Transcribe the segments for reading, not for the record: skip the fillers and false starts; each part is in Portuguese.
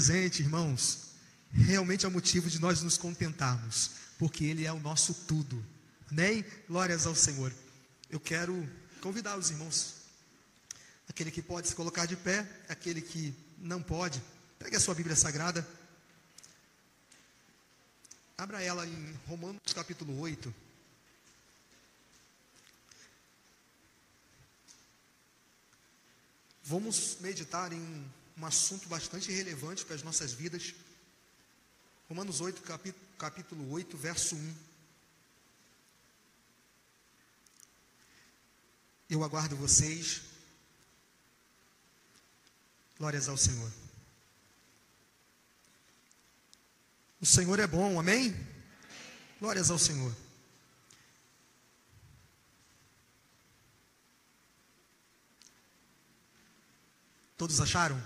presente, irmãos, realmente é um motivo de nós nos contentarmos, porque Ele é o nosso tudo. Amém? Glórias ao Senhor. Eu quero convidar os irmãos, aquele que pode se colocar de pé, aquele que não pode, pegue a sua Bíblia Sagrada, abra ela em Romanos capítulo 8. Vamos meditar em um assunto bastante relevante para as nossas vidas. Romanos 8, capítulo 8, verso 1. Eu aguardo vocês. Glórias ao Senhor. O Senhor é bom, amém? Glórias ao Senhor. Todos acharam?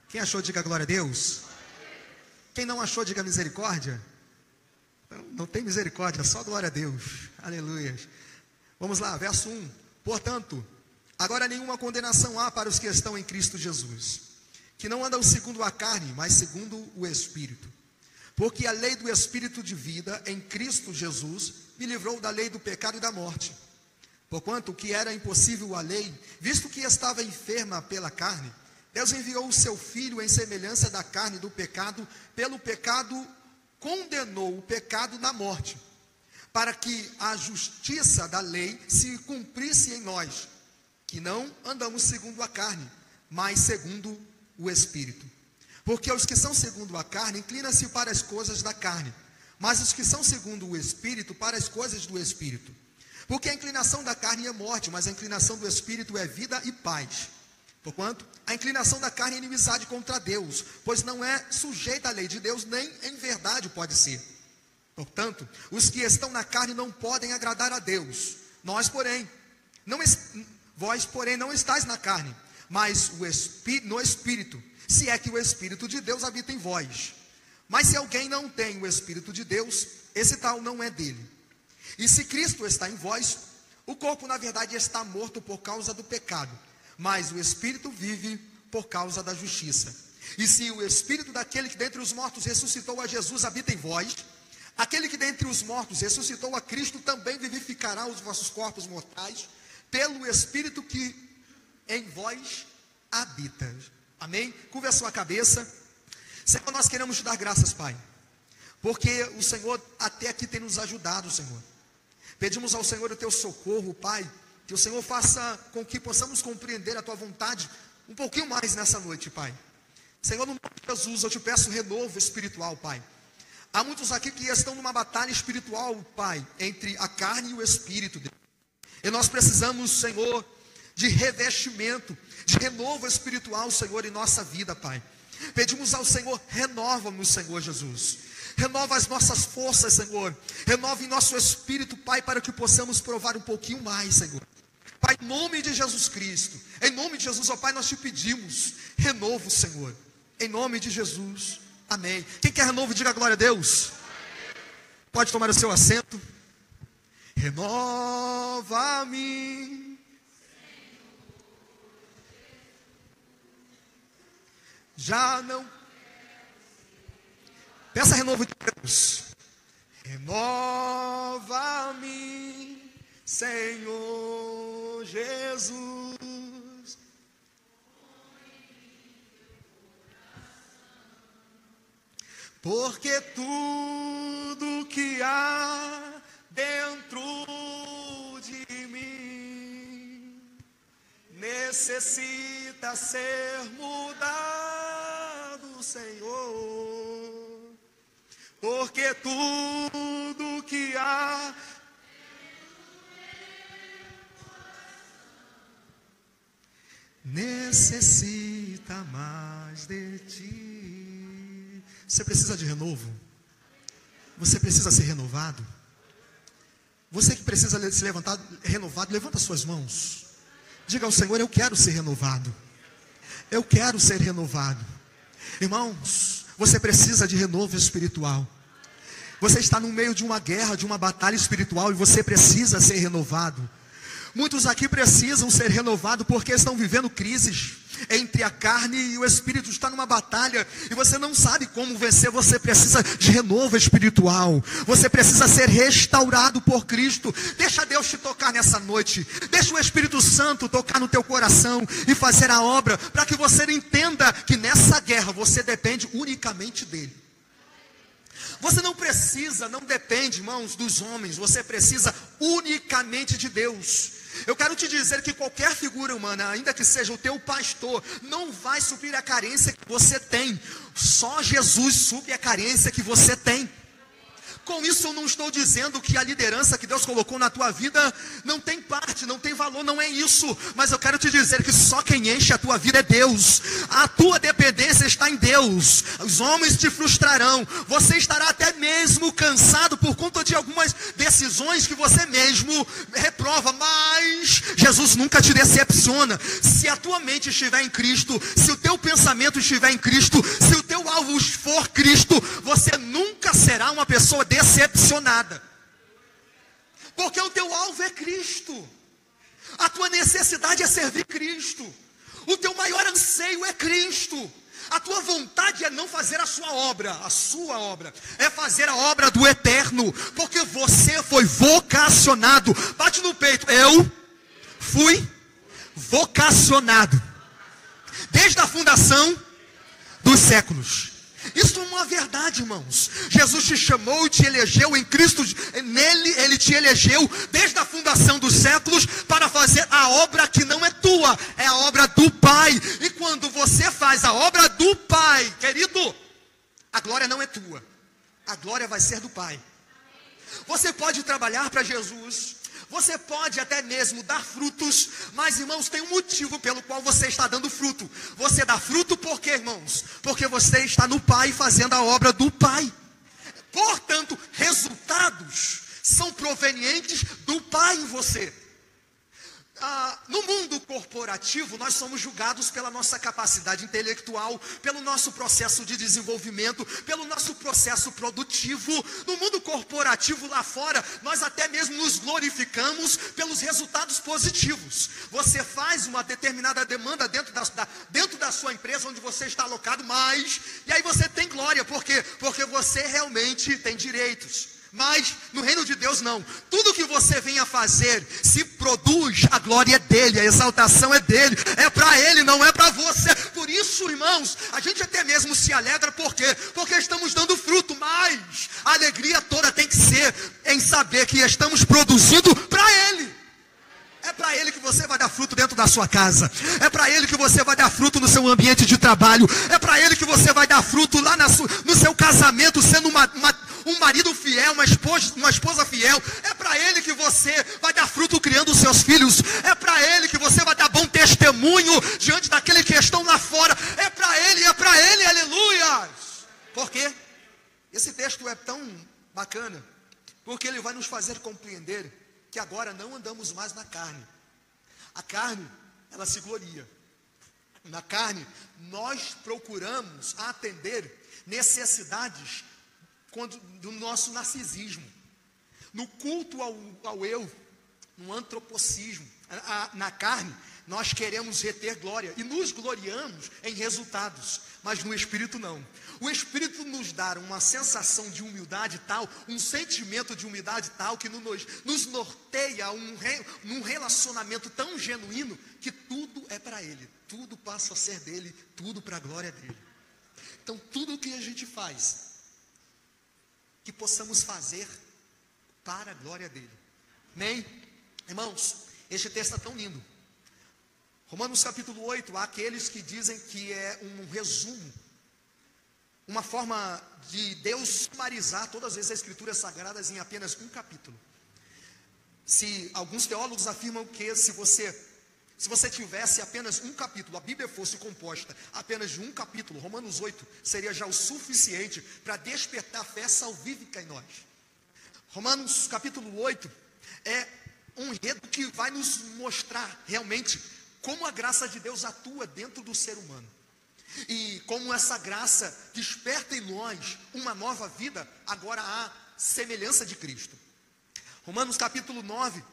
Quem achou, diga glória a Deus. Quem não achou, diga misericórdia. Não tem misericórdia, só glória a Deus. Aleluia. Vamos lá, verso 1. Portanto, agora nenhuma condenação há para os que estão em Cristo Jesus, que não andam segundo a carne, mas segundo o Espírito. Porque a lei do Espírito de vida em Cristo Jesus me livrou da lei do pecado e da morte. Porquanto o que era impossível à lei, visto que estava enferma pela carne, Deus enviou o seu Filho em semelhança da carne do pecado, pelo pecado condenou o pecado na morte, para que a justiça da lei se cumprisse em nós, que não andamos segundo a carne, mas segundo o Espírito. Porque os que são segundo a carne inclinam-se para as coisas da carne, mas os que são segundo o Espírito para as coisas do Espírito. Porque a inclinação da carne é morte, mas a inclinação do Espírito é vida e paz. Porquanto a inclinação da carne é inimizade contra Deus, pois não é sujeita à lei de Deus, nem em verdade pode ser. Portanto, os que estão na carne não podem agradar a Deus. Vós, porém, não estáis na carne, mas no Espírito, se é que o Espírito de Deus habita em vós. Mas se alguém não tem o Espírito de Deus, esse tal não é dele. E se Cristo está em vós, o corpo na verdade está morto por causa do pecado, mas o Espírito vive por causa da justiça. E se o Espírito daquele que dentre os mortos ressuscitou a Jesus habita em vós, aquele que dentre os mortos ressuscitou a Cristo também vivificará os vossos corpos mortais, pelo Espírito que em vós habita. Amém? Curva a sua cabeça. Senhor, nós queremos te dar graças, Pai, porque o Senhor até aqui tem nos ajudado, Senhor. Pedimos ao Senhor o teu socorro, Pai, que o Senhor faça com que possamos compreender a tua vontade um pouquinho mais nessa noite, Pai. Senhor, no nome de Jesus, eu te peço renovo espiritual, Pai. Há muitos aqui que estão numa batalha espiritual, Pai, entre a carne e o Espírito, Deus. E nós precisamos, Senhor, de revestimento, de renovo espiritual, Senhor, em nossa vida, Pai. Pedimos ao Senhor, renova-nos, Senhor Jesus. Renova as nossas forças, Senhor. Renova em nosso espírito, Pai, para que possamos provar um pouquinho mais, Senhor. Pai, em nome de Jesus Cristo, em nome de Jesus, ó Pai, nós te pedimos renovo, Senhor. Em nome de Jesus, amém. Quem quer renovo, diga glória a Deus. Pode tomar o seu assento. Renova-me, já não. Peça renovo de Deus. Renova-me, Senhor Jesus. Porque tudo que há dentro de mim necessita ser mudado, Senhor. Porque tudo que há necessita mais de ti. Você precisa de renovo? Você precisa ser renovado? Você que precisa se levantar renovado, levanta suas mãos. Diga ao Senhor, eu quero ser renovado. Eu quero ser renovado. Irmãos, você precisa de renovo espiritual. Você está no meio de uma guerra, de uma batalha espiritual, e você precisa ser renovado. Muitos aqui precisam ser renovados porque estão vivendo crises entre a carne e o espírito. Está numa batalha e você não sabe como vencer. Você precisa de renovo espiritual. Você precisa ser restaurado por Cristo. Deixa Deus te tocar nessa noite. Deixa o Espírito Santo tocar no teu coração e fazer a obra, para que você entenda que nessa guerra você depende unicamente dele. Você não precisa, não depende, irmãos, dos homens. Você precisa unicamente de Deus. Eu quero te dizer que qualquer figura humana, ainda que seja o teu pastor, não vai suprir a carência que você tem. Só Jesus supre a carência que você tem. Com isso eu não estou dizendo que a liderança que Deus colocou na tua vida não tem parte, não tem valor, não é isso. Mas eu quero te dizer que só quem enche a tua vida é Deus. A tua dependência está em Deus. Os homens te frustrarão. Você estará até mesmo cansado por conta de algumas decisões que você mesmo reprova. Mas Jesus nunca te decepciona. Se a tua mente estiver em Cristo, se o teu pensamento estiver em Cristo, se o teu alvo for Cristo, você nunca será uma pessoa decepcionada, porque o teu alvo é Cristo. A tua necessidade é servir Cristo. O teu maior anseio é Cristo. A tua vontade é não fazer a sua obra. A sua obra é fazer a obra do eterno, porque você foi vocacionado. Bate no peito. Eu fui vocacionado desde a fundação dos séculos. Isso é uma verdade, irmãos. Jesus te chamou e te elegeu em Cristo. Nele Ele te elegeu desde a fundação dos séculos para fazer a obra que não é tua, é a obra do Pai. E quando você faz a obra do Pai, querido, a glória não é tua, a glória vai ser do Pai. Você pode trabalhar para Jesus, você pode até mesmo dar frutos, mas, irmãos, tem um motivo pelo qual você está dando fruto. Você dá fruto por quê, irmãos? Porque você está no Pai, fazendo a obra do Pai. Portanto, resultados são provenientes do Pai em você. No mundo corporativo, nós somos julgados pela nossa capacidade intelectual, pelo nosso processo de desenvolvimento, pelo nosso processo produtivo. No mundo corporativo lá fora, nós até mesmo nos glorificamos pelos resultados positivos. Você faz uma determinada demanda dentro da sua empresa onde você está alocado, e aí você tem glória. Por quê? Porque você realmente tem direitos. Mas no reino de Deus não. Tudo que você venha fazer, se produz, a glória é dele, a exaltação é dele, é para ele, não é para você. Por isso, irmãos, a gente até mesmo se alegra. Por quê? Porque estamos dando fruto. Mas a alegria toda tem que ser em saber que estamos produzindo para ele. É para ele que você vai dar fruto dentro da sua casa. É para ele que você vai dar fruto no seu ambiente de trabalho. É para ele que você vai dar fruto lá no seu casamento, sendo um marido fiel, uma esposa fiel. É para ele que você vai dar fruto criando os seus filhos. É para ele que você vai dar bom testemunho diante daquele que estão lá fora. É para ele, aleluia. Por quê? Esse texto é tão bacana, porque ele vai nos fazer compreender que agora não andamos mais na carne. A carne, ela se gloria. Na carne, nós procuramos atender necessidades do nosso narcisismo, no culto ao eu, no antropocismo. Na carne, nós queremos reter glória e nos gloriamos em resultados, mas no Espírito não. O Espírito nos dá uma sensação de humildade tal, um sentimento de humildade tal, que nos norteia num relacionamento tão genuíno, que tudo é para Ele, tudo passa a ser dele, tudo para a glória dele. Então tudo o que a gente faz, que possamos fazer para a glória dele. Amém? Irmãos, este texto é tão lindo. Romanos capítulo 8, há aqueles que dizem que é um resumo, uma forma de Deus sumarizar todas as escrituras sagradas em apenas um capítulo. Alguns teólogos afirmam que se você tivesse apenas um capítulo, a Bíblia fosse composta apenas de um capítulo, Romanos 8 seria já o suficiente para despertar a fé salvífica em nós. Romanos capítulo 8 é um enredo que vai nos mostrar realmente como a graça de Deus atua dentro do ser humano. E como essa graça desperta em nós uma nova vida, agora à semelhança de Cristo. Romanos capítulo 9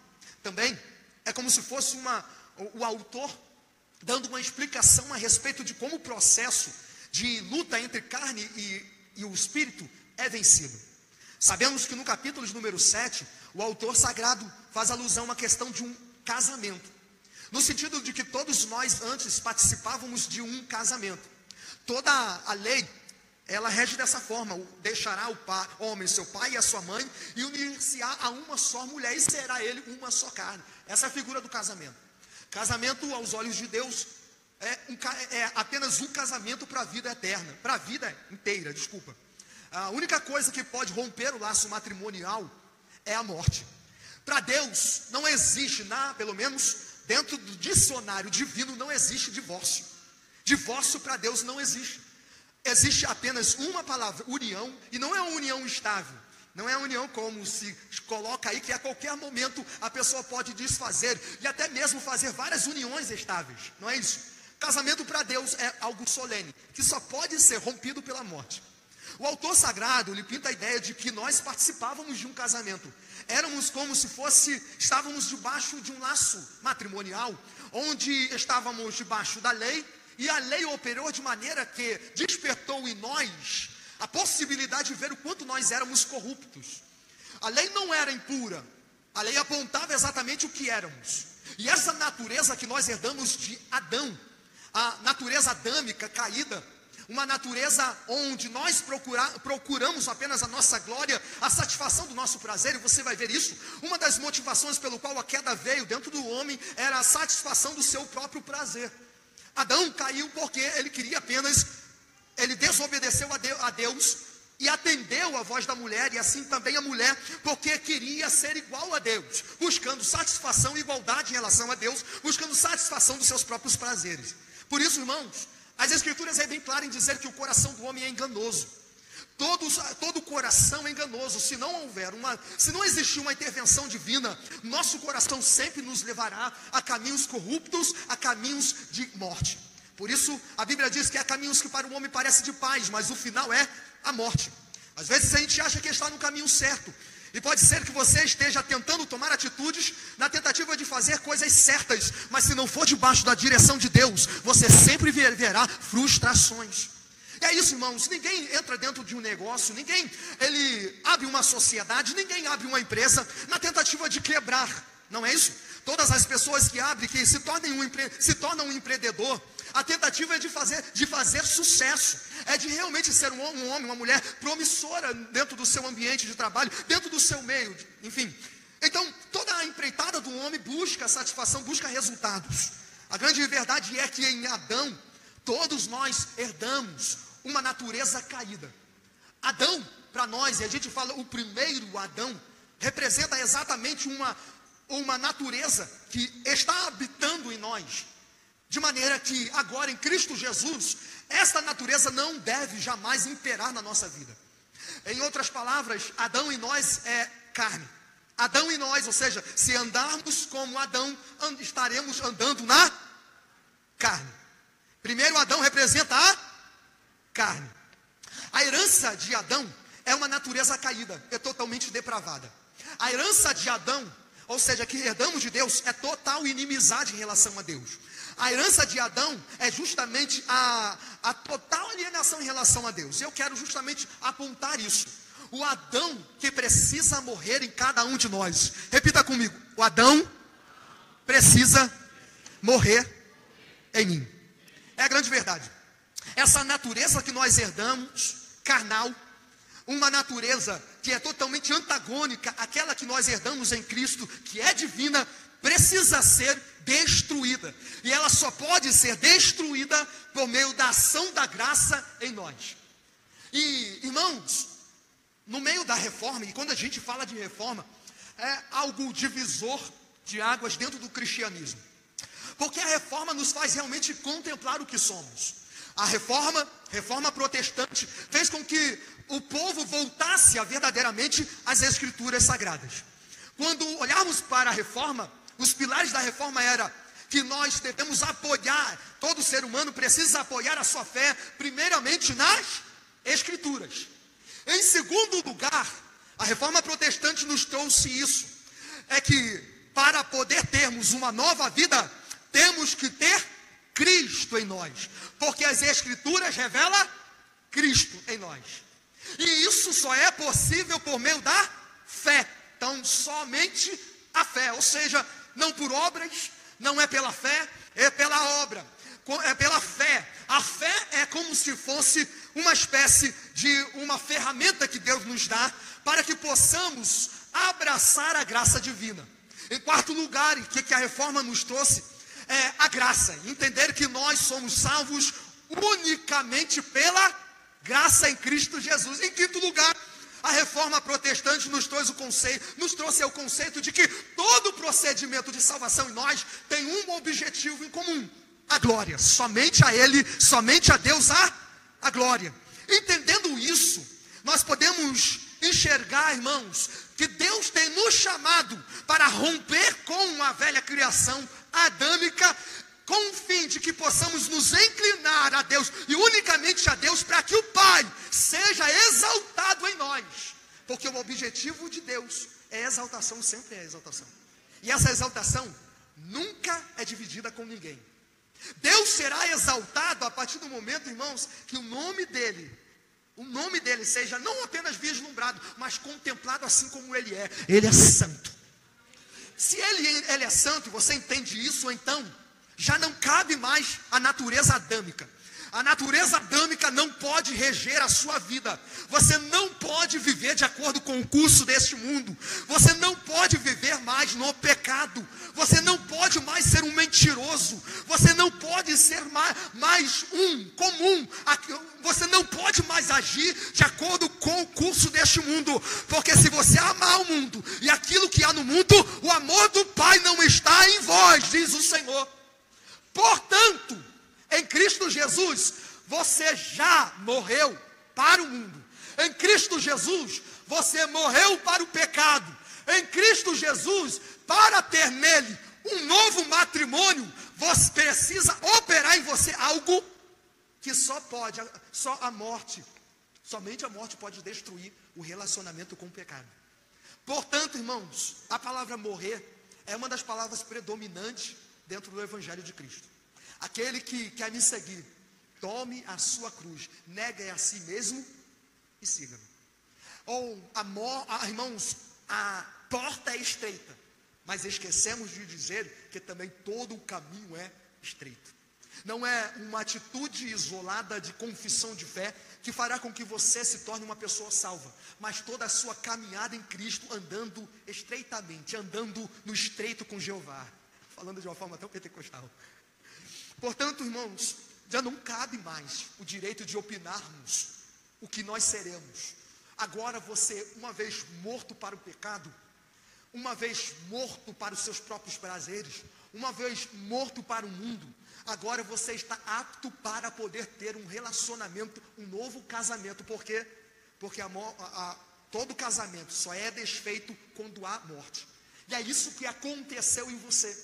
também É como se fosse o autor dando uma explicação a respeito de como o processo de luta entre carne e o espírito é vencido. Sabemos que no capítulo de número 7, o autor sagrado faz alusão à questão de um casamento, no sentido de que todos nós antes participávamos de um casamento. Toda a lei, ela rege dessa forma: deixará o homem seu pai e a sua mãe, e unir-se-á a uma só mulher, e será ele uma só carne. Essa é a figura do casamento. Casamento, aos olhos de Deus, é apenas um casamento para a vida eterna, para a vida inteira, desculpa. A única coisa que pode romper o laço matrimonial é a morte. Para Deus não existe, pelo menos dentro do dicionário divino, não existe divórcio. Divórcio para Deus não existe. Existe apenas uma palavra, união, e não é uma união estável. Não é uma união como se coloca aí, que a qualquer momento a pessoa pode desfazer, e até mesmo fazer várias uniões estáveis. Não é isso. Casamento para Deus é algo solene, que só pode ser rompido pela morte. O autor sagrado, ele pinta a ideia de que nós participávamos de um casamento. Éramos como se estávamos debaixo de um laço matrimonial, onde estávamos debaixo da lei, e a lei operou de maneira que despertou em nós a possibilidade de ver o quanto nós éramos corruptos. A lei não era impura, a lei apontava exatamente o que éramos. E essa natureza que nós herdamos de Adão, a natureza adâmica caída, uma natureza onde nós procuramos apenas a nossa glória, a satisfação do nosso prazer, e você vai ver isso. Uma das motivações pelo qual a queda veio dentro do homem era a satisfação do seu próprio prazer. Adão caiu porque ele queria apenas, ele desobedeceu a Deus e atendeu a voz da mulher, e assim também a mulher, porque queria ser igual a Deus, buscando satisfação e igualdade em relação a Deus, buscando satisfação dos seus próprios prazeres. Por isso, irmãos, as Escrituras é bem claras em dizer que o coração do homem é enganoso. Todo coração é enganoso. Se não existir uma intervenção divina, nosso coração sempre nos levará a caminhos corruptos, a caminhos de morte. Por isso, a Bíblia diz que há caminhos que para o homem parecem de paz, mas o final é a morte. Às vezes a gente acha que está no caminho certo, e pode ser que você esteja tentando tomar atitudes na tentativa de fazer coisas certas, mas se não for debaixo da direção de Deus, você sempre verá frustrações. E é isso, irmãos. Ninguém entra dentro de um negócio, ele abre uma sociedade, ninguém abre uma empresa na tentativa de quebrar, não é isso? Todas as pessoas que abrem, que se tornam um empreendedor, a tentativa é de fazer sucesso, é de realmente ser um homem, uma mulher promissora dentro do seu ambiente de trabalho, dentro do seu meio, enfim. Então, toda a empreitada do homem busca satisfação, busca resultados. A grande verdade é que em Adão, todos nós herdamos uma natureza caída. Adão, para nós, e a gente fala o primeiro Adão, representa exatamente uma natureza que está habitando em nós, de maneira que agora em Cristo Jesus, esta natureza não deve jamais imperar na nossa vida. Em outras palavras, Adão em nós é carne. Adão em nós, ou seja, se andarmos como Adão, estaremos andando na carne. Primeiro Adão representa a carne. A herança de Adão é uma natureza caída, é totalmente depravada. A herança de Adão, ou seja, que herdamos de Deus, é total inimizade em relação a Deus. A herança de Adão é justamente a total alienação em relação a Deus. Eu quero justamente apontar isso. O Adão que precisa morrer em cada um de nós. Repita comigo: o Adão precisa morrer em mim. É a grande verdade. Essa natureza que nós herdamos, carnal, uma natureza que é totalmente antagônica àquela que nós herdamos em Cristo, que é divina, precisa ser destruída. E ela só pode ser destruída por meio da ação da graça em nós. E, irmãos, no meio da reforma, e quando a gente fala de reforma, é algo divisor de águas dentro do cristianismo. Porque a reforma nos faz realmente contemplar o que somos. A reforma protestante, fez com que o povo voltasse a verdadeiramente às Escrituras Sagradas. Quando olharmos para a reforma, os pilares da reforma era que nós devemos apoiar, todo ser humano precisa apoiar a sua fé, primeiramente nas Escrituras. Em segundo lugar, a reforma protestante nos trouxe isso, é que para poder termos uma nova vida, temos que ter Cristo em nós, porque as Escrituras revelam Cristo em nós, e isso só é possível por meio da fé. Então, somente a fé, ou seja, não por obras, não é pela fé, é pela obra, é pela fé. A fé é como se fosse uma espécie de uma ferramenta que Deus nos dá, para que possamos abraçar a graça divina. Em quarto lugar, o que a reforma nos trouxe? É a graça, entender que nós somos salvos unicamente pela graça em Cristo Jesus. Em quinto lugar, a reforma protestante nos trouxe o conceito de que todo procedimento de salvação em nós tem um objetivo em comum: a glória. Somente a Ele, somente a Deus a glória. Entendendo isso, nós podemos enxergar, irmãos, que Deus tem nos chamado para romper com a velha criação adâmica, com o fim de que possamos nos inclinar a Deus e unicamente a Deus, para que o Pai seja exaltado em nós, porque o objetivo de Deus é exaltação, sempre é exaltação, e essa exaltação nunca é dividida com ninguém. Deus será exaltado a partir do momento, irmãos, que o nome dele seja não apenas vislumbrado, mas contemplado assim como ele é. Ele é santo. Se ele é santo, e você entende isso, então já não cabe mais a natureza adâmica. A natureza adâmica não pode reger a sua vida. Você não pode viver de acordo com o curso deste mundo. Você não pode viver mais no pecado. Você não pode mais ser um mentiroso. Você não pode ser mais um comum. Você não pode mais agir de acordo com o curso deste mundo. Porque se você amar o mundo e aquilo que há no mundo, o amor do Pai não está em vós, diz o Senhor. Portanto, em Cristo Jesus, você já morreu para o mundo. Em Cristo Jesus, você morreu para o pecado. Em Cristo Jesus, para ter nele um novo matrimônio, você precisa operar em você algo que somente a morte pode destruir o relacionamento com o pecado. Portanto, irmãos, a palavra morrer é uma das palavras predominantes dentro do Evangelho de Cristo. Aquele que quer me seguir, tome a sua cruz, negue a si mesmo e siga-me. Irmãos, a porta é estreita, mas esquecemos de dizer que também todo o caminho é estreito. Não é uma atitude isolada de confissão de fé que fará com que você se torne uma pessoa salva, mas toda a sua caminhada em Cristo andando estreitamente, andando no estreito com Jeová, falando de uma forma tão pentecostal. Portanto, irmãos, já não cabe mais o direito de opinarmos o que nós seremos. Agora você, uma vez morto para o pecado, uma vez morto para os seus próprios prazeres, uma vez morto para o mundo, agora você está apto para poder ter um relacionamento, um novo casamento. Por quê? Porque todo casamento só é desfeito quando há morte. E é isso que aconteceu em você.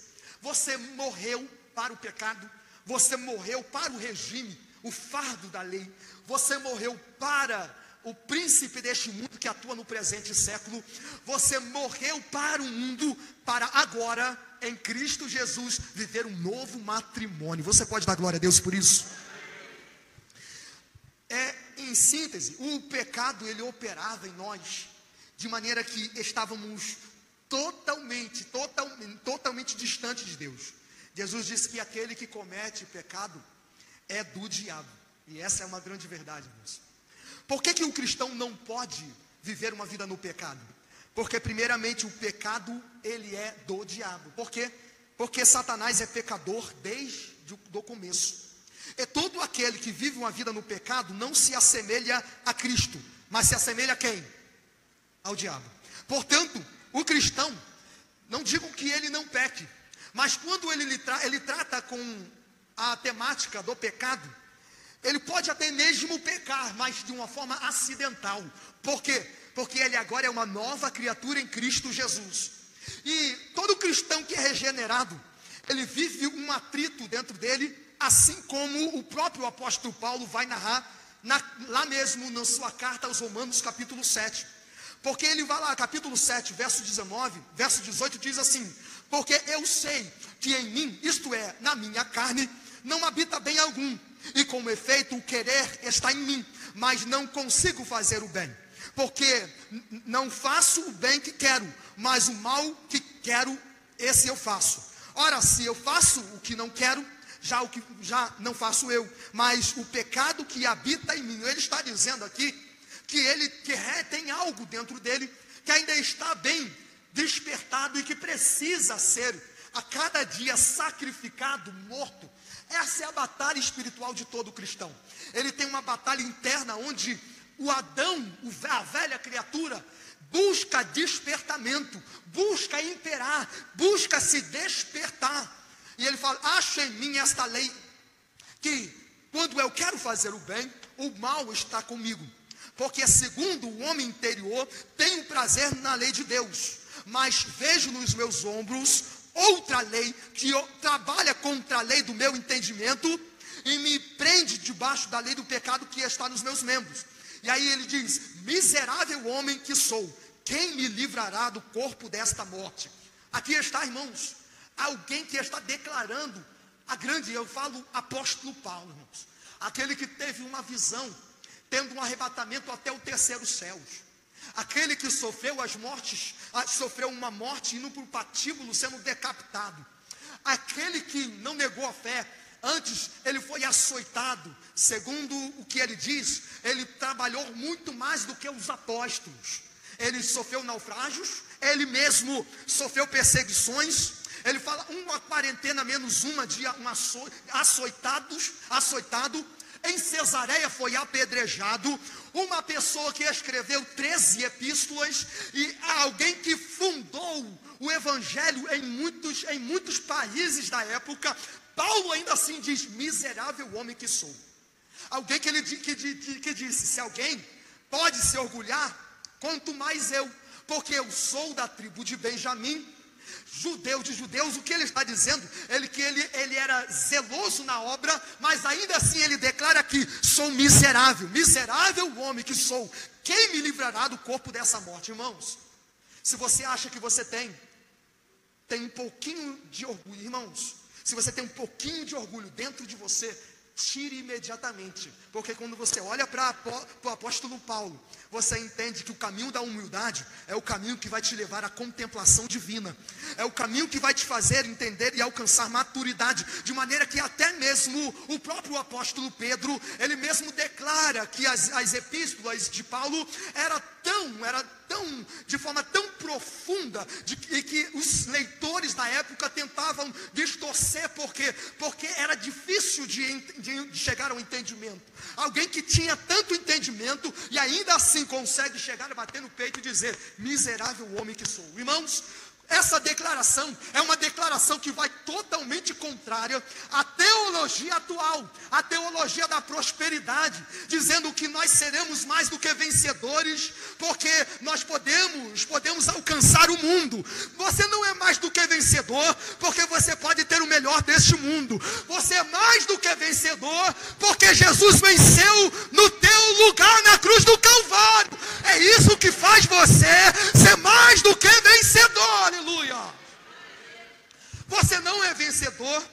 Você morreu para o pecado. Você morreu para o regime, o fardo da lei. Você morreu para o príncipe deste mundo que atua no presente século. Você morreu para o mundo, para agora, em Cristo Jesus, viver um novo matrimônio. Você pode dar glória a Deus por isso? Em síntese, o pecado, ele operava em nós, de maneira que estávamos totalmente distantes de Deus. Jesus disse que aquele que comete pecado é do diabo. E essa é uma grande verdade, irmãos. Por que o cristão não pode viver uma vida no pecado? Porque primeiramente o pecado, ele é do diabo. Por quê? Porque Satanás é pecador desde o começo. E todo aquele que vive uma vida no pecado não se assemelha a Cristo, mas se assemelha a quem? Ao diabo. Portanto, o cristão, não digo que ele não peque, mas quando ele trata com a temática do pecado, ele pode até mesmo pecar, mas de uma forma acidental. Por quê? Porque ele agora é uma nova criatura em Cristo Jesus. E todo cristão que é regenerado, ele vive um atrito dentro dele, assim como o próprio apóstolo Paulo vai narrar lá mesmo na sua carta aos Romanos capítulo 7. Porque ele vai lá, capítulo 7, verso 19, verso 18, diz assim: porque eu sei que em mim, isto é, na minha carne, não habita bem algum, e com efeito o querer está em mim, mas não consigo fazer o bem, porque não faço o bem que quero, mas o mal que quero, esse eu faço. Ora, se eu faço o que não quero, já não faço eu, mas o pecado que habita em mim. Ele está dizendo aqui que ele tem algo dentro dele que ainda está bem despertado e que precisa ser a cada dia sacrificado, morto. Essa é a batalha espiritual de todo cristão. Ele tem uma batalha interna onde o Adão, a velha criatura, busca despertamento, busca imperar, busca se despertar. E ele fala: acho em mim esta lei, que quando eu quero fazer o bem, o mal está comigo. Porque segundo o homem interior, tenho prazer na lei de Deus, mas vejo nos meus ombros outra lei, que trabalha contra a lei do meu entendimento, e me prende debaixo da lei do pecado que está nos meus membros. E aí ele diz: miserável homem que sou, quem me livrará do corpo desta morte? Aqui está, irmãos, alguém que está declarando eu falo apóstolo Paulo, irmãos, aquele que teve uma visão, tendo um arrebatamento até o terceiro céu, aquele que sofreu as mortes, sofreu uma morte indo para o patíbulo, sendo decapitado, aquele que não negou a fé. Antes ele foi açoitado, segundo o que ele diz, ele trabalhou muito mais do que os apóstolos. Ele sofreu naufrágios, ele mesmo sofreu perseguições. Ele fala, uma quarentena menos uma dia, açoitado. Em Cesareia foi apedrejado. Uma pessoa que escreveu 13 epístolas, e alguém que fundou o evangelho em muitos países da época. Paulo ainda assim diz: miserável homem que sou. Alguém que disse: se alguém pode se orgulhar, quanto mais eu, porque eu sou da tribo de Benjamim, judeu de judeus. O que ele está dizendo? Ele era zeloso na obra, mas ainda assim ele declara aqui: sou miserável homem que sou, quem me livrará do corpo dessa morte? Irmãos, se você acha que você tem um pouquinho de orgulho, irmãos, se você tem um pouquinho de orgulho dentro de você, tire imediatamente, porque quando você olha para o apóstolo Paulo, você entende que o caminho da humildade é o caminho que vai te levar à contemplação divina, é o caminho que vai te fazer entender e alcançar maturidade, de maneira que até mesmo o próprio apóstolo Pedro, ele mesmo declara que as epístolas de Paulo era de forma tão profunda, e que os leitores da época tentavam distorcer, porque era difícil de chegar ao entendimento. Alguém que tinha tanto entendimento e ainda assim consegue chegar a bater no peito e dizer: miserável homem que sou. Irmãos, essa declaração é uma declaração que vai totalmente contrária à teologia atual, à teologia da prosperidade, dizendo que nós seremos mais do que vencedores, porque nós podemos alcançar o mundo. Você não é mais do que vencedor, porque você pode ter o melhor deste mundo. Você é mais do que vencedor, porque Jesus venceu no teu lugar na cruz do Calvário. É isso que faz você ser mais do que vencedor. Aleluia! Você não é vencedor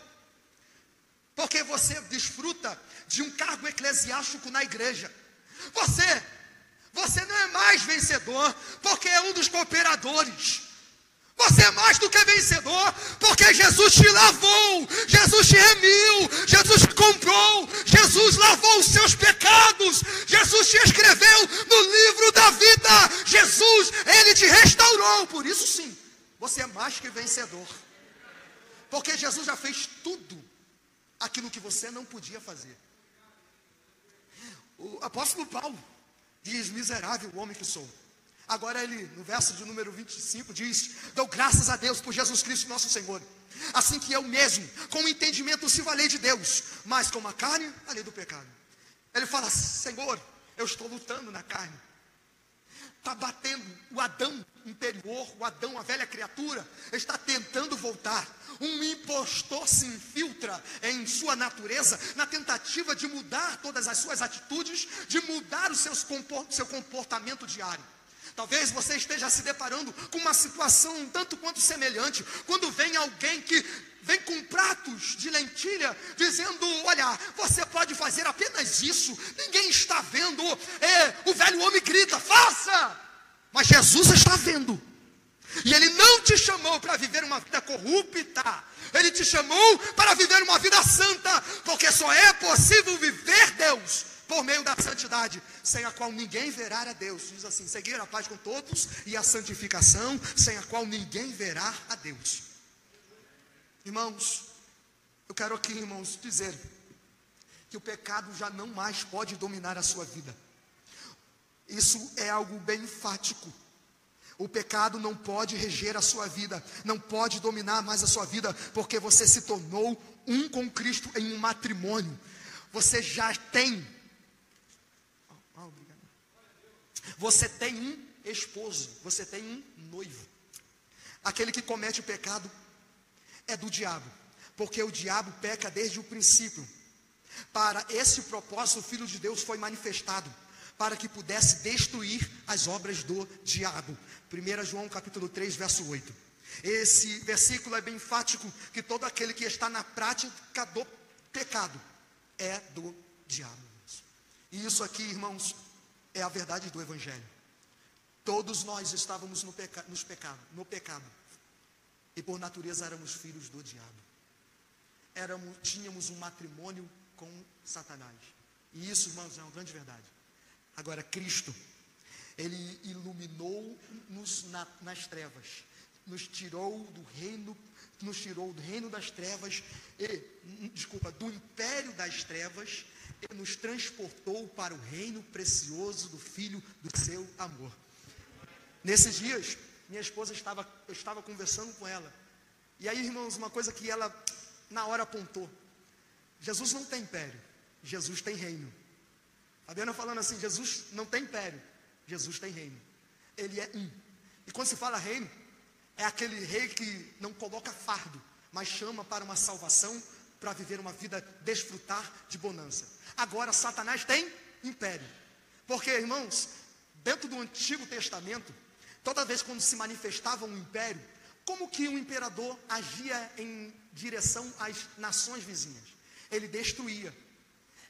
porque você desfruta de um cargo eclesiástico na igreja. Você não é mais vencedor porque é um dos cooperadores. Você é mais do que vencedor porque Jesus te lavou, Jesus te remiu, Jesus te comprou, Jesus lavou os seus pecados, Jesus te escreveu no livro da vida, Jesus, Ele te restaurou. Por isso sim, você é mais que vencedor, porque Jesus já fez tudo aquilo que você não podia fazer. O apóstolo Paulo diz: miserável homem que sou. Agora ele, no verso de número 25, diz: dou graças a Deus por Jesus Cristo nosso Senhor, assim que eu mesmo, com o entendimento, sirvo a lei de Deus, mas com a carne, a lei do pecado. Ele fala: Senhor, eu estou lutando na carne. Está batendo o Adão interior, o Adão, a velha criatura, está tentando voltar. Um impostor se infiltra em sua natureza, na tentativa de mudar todas as suas atitudes, de mudar o seu comportamento diário. Talvez você esteja se deparando com uma situação um tanto quanto semelhante, quando vem alguém que vem com pratos de lentilha, dizendo: olha, você pode fazer apenas isso, ninguém está vendo, o velho homem grita, faça, mas Jesus está vendo, e Ele não te chamou para viver uma vida corrupta, Ele te chamou para viver uma vida santa, porque só é possível viver Deus por meio da santidade, sem a qual ninguém verá a Deus. Diz assim: seguir a paz com todos e a santificação, sem a qual ninguém verá a Deus. Irmãos, eu quero aqui, irmãos, dizer que o pecado já não mais pode dominar a sua vida. Isso é algo bem enfático. O pecado não pode reger a sua vida, não pode dominar mais a sua vida, porque você se tornou um com Cristo em um matrimônio. Você já tem, você tem um esposo, você tem um noivo. Aquele que comete o pecado é do diabo, porque o diabo peca desde o princípio. Para esse propósito, o Filho de Deus foi manifestado, para que pudesse destruir as obras do diabo. 1 João capítulo 3, verso 8. Esse versículo é bem enfático, que todo aquele que está na prática do pecado é do diabo. E isso aqui, irmãos, é a verdade do Evangelho. Todos nós estávamos no pecado, e por natureza éramos filhos do diabo. Tínhamos um matrimônio com Satanás. E isso, irmãos, é uma grande verdade. Agora, Cristo, Ele iluminou-nos nas trevas, nos tirou do reino das trevas, do império das trevas, e nos transportou para o reino precioso do Filho do seu amor. Nesses dias, minha esposa eu estava conversando com ela, e aí, irmãos, uma coisa que ela na hora apontou: Jesus não tem império, Jesus tem reino. Fabiana falando assim: Jesus não tem império, Jesus tem reino. Ele é um. E quando se fala reino, é aquele rei que não coloca fardo, mas chama para uma salvação, para viver uma vida, desfrutar de bonança. Agora, Satanás tem império, porque, irmãos, dentro do Antigo Testamento, toda vez quando se manifestava um império, como que um imperador agia em direção às nações vizinhas? Ele destruía,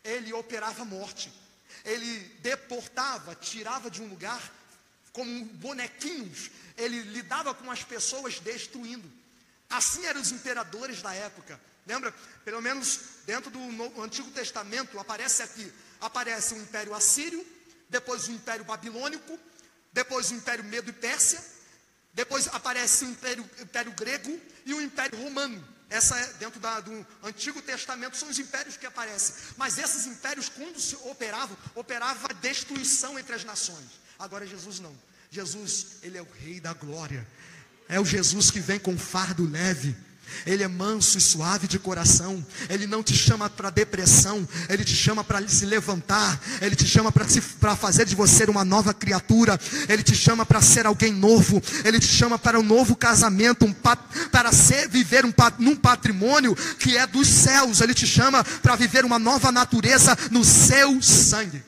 ele operava morte, ele deportava, tirava de um lugar como bonequinhos, ele lidava com as pessoas destruindo. Assim eram os imperadores da época. Lembra? Pelo menos dentro do Antigo Testamento aparece o Império Assírio, depois o Império Babilônico, depois o Império Medo e Pérsia, depois aparece o Império Grego e o Império Romano. Essa é dentro do Antigo Testamento, são os impérios que aparecem. Mas esses impérios, quando se operava destruição entre as nações. Agora Jesus não. Jesus, Ele é o Rei da glória. É o Jesus que vem com fardo leve. Ele é manso e suave de coração. Ele não te chama para depressão, Ele te chama para se levantar. Ele te chama para fazer de você uma nova criatura. Ele te chama para ser alguém novo. Ele te chama para um novo casamento, para viver num patrimônio que é dos céus. Ele te chama para viver uma nova natureza no seu sangue.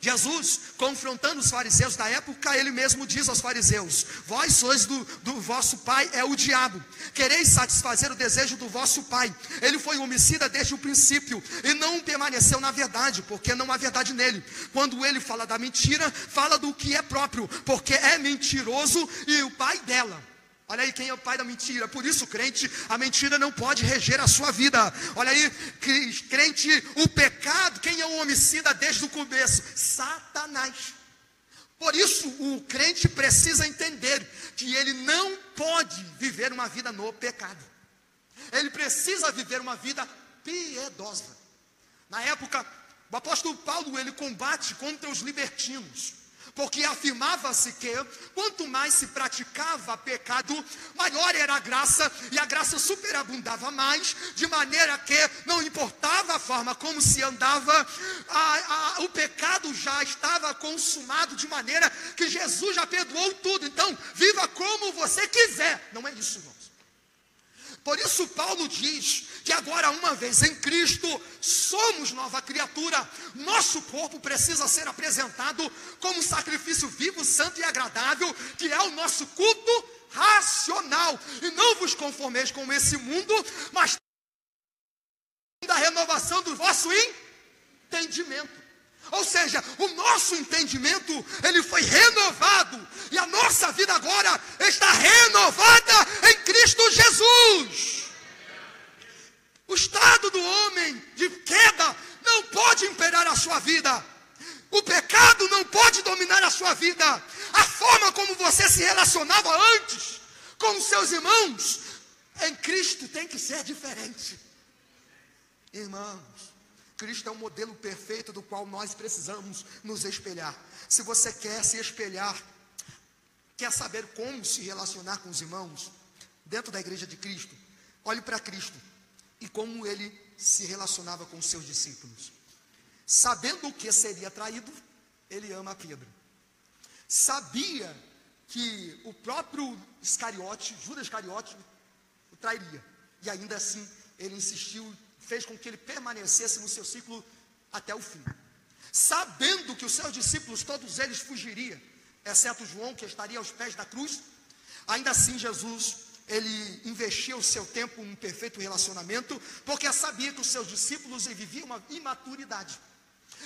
Jesus, confrontando os fariseus da época, Ele mesmo diz aos fariseus: vós sois do vosso pai, é o diabo, quereis satisfazer o desejo do vosso pai. Ele foi homicida desde o princípio, e não permaneceu na verdade, porque não há verdade nele. Quando ele fala da mentira, fala do que é próprio, porque é mentiroso e o pai dela. Olha aí quem é o pai da mentira. Por isso, crente, a mentira não pode reger a sua vida. Olha aí, crente, o pecado, quem é o homicida desde o começo? Satanás. Por isso, o crente precisa entender que ele não pode viver uma vida no pecado. Ele precisa viver uma vida piedosa. Na época, o apóstolo Paulo, ele combate contra os libertinos, porque afirmava-se que quanto mais se praticava pecado, maior era a graça, e a graça superabundava mais, de maneira que não importava a forma como se andava, o pecado já estava consumado, de maneira que Jesus já perdoou tudo. Então, viva como você quiser. Não é isso, irmãos. Por isso Paulo diz que agora, uma vez em Cristo, somos nova criatura. Nosso corpo precisa ser apresentado como sacrifício vivo, santo e agradável, que é o nosso culto racional. E não vos conformeis com esse mundo, mas da renovação do vosso entendimento. Ou seja, o nosso entendimento, ele foi renovado, e a nossa vida agora está renovada em Cristo Jesus. O estado do homem de queda não pode imperar a sua vida. O pecado não pode dominar a sua vida. A forma como você se relacionava antes com os seus irmãos, em Cristo tem que ser diferente. Irmãos, Cristo é o modelo perfeito do qual nós precisamos nos espelhar. Se você quer se espelhar, quer saber como se relacionar com os irmãos dentro da igreja de Cristo, olhe para Cristo e como ele se relacionava com os seus discípulos. Sabendo o que seria traído, ele ama Pedro. Sabia que o próprio Judas Iscariote, o trairia, e ainda assim ele insistiu, fez com que ele permanecesse no seu ciclo até o fim. Sabendo que os seus discípulos, todos eles fugiriam, exceto João, que estaria aos pés da cruz, ainda assim Jesus, ele investia o seu tempo em um perfeito relacionamento, porque sabia que os seus discípulos viviam uma imaturidade.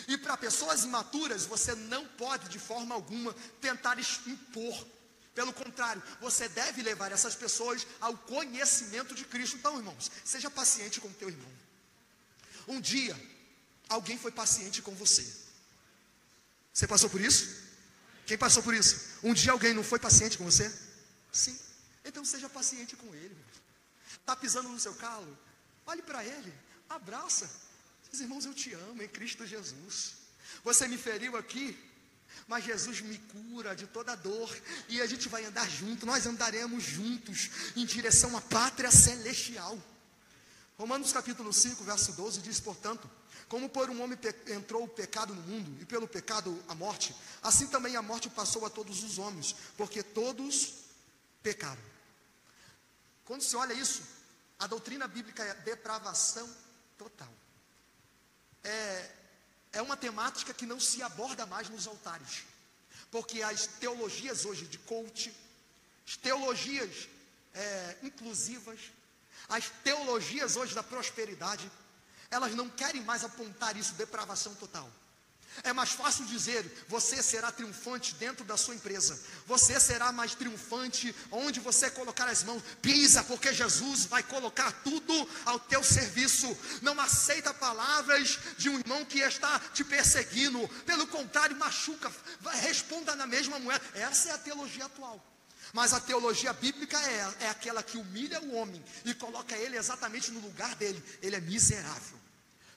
E para pessoas imaturas, você não pode de forma alguma tentar impor. Pelo contrário, você deve levar essas pessoas ao conhecimento de Cristo. Então, irmãos, seja paciente com o teu irmão. Um dia, alguém foi paciente com você. Você passou por isso? Quem passou por isso? Um dia alguém não foi paciente com você? Sim. Então seja paciente com ele. Está pisando no seu calo? Olhe para ele, abraça. Diz: irmãos, eu te amo em Cristo Jesus. Você me feriu aqui, mas Jesus me cura de toda dor, e a gente vai andar junto, nós andaremos juntos em direção à pátria celestial. Romanos capítulo 5, verso 12 diz: portanto, como por um homem entrou o pecado no mundo, e pelo pecado a morte, assim também a morte passou a todos os homens, porque todos pecaram. Quando se olha isso, a doutrina bíblica é depravação total. É uma temática que não se aborda mais nos altares, porque as teologias hoje de coach, as teologias inclusivas, as teologias hoje da prosperidade, elas não querem mais apontar isso, depravação total. É mais fácil dizer: você será triunfante dentro da sua empresa, você será mais triunfante onde você colocar as mãos. Pisa, porque Jesus vai colocar tudo ao teu serviço. Não aceita palavras de um irmão que está te perseguindo, pelo contrário, machuca, responda na mesma moeda. Essa é a teologia atual. Mas a teologia bíblica é aquela que humilha o homem e coloca ele exatamente no lugar dele. Ele é miserável.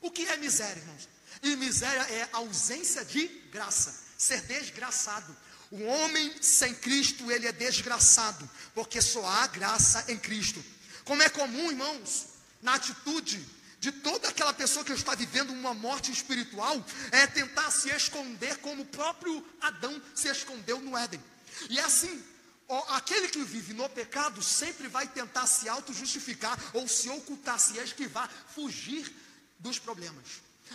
O que é miséria, irmãos? E miséria é ausência de graça, ser desgraçado. O homem sem Cristo, ele é desgraçado, porque só há graça em Cristo. Como é comum, irmãos, na atitude de toda aquela pessoa que está vivendo uma morte espiritual, é tentar se esconder como o próprio Adão se escondeu no Éden. E é assim, aquele que vive no pecado sempre vai tentar se auto-justificar, ou se ocultar, se esquivar, fugir dos problemas.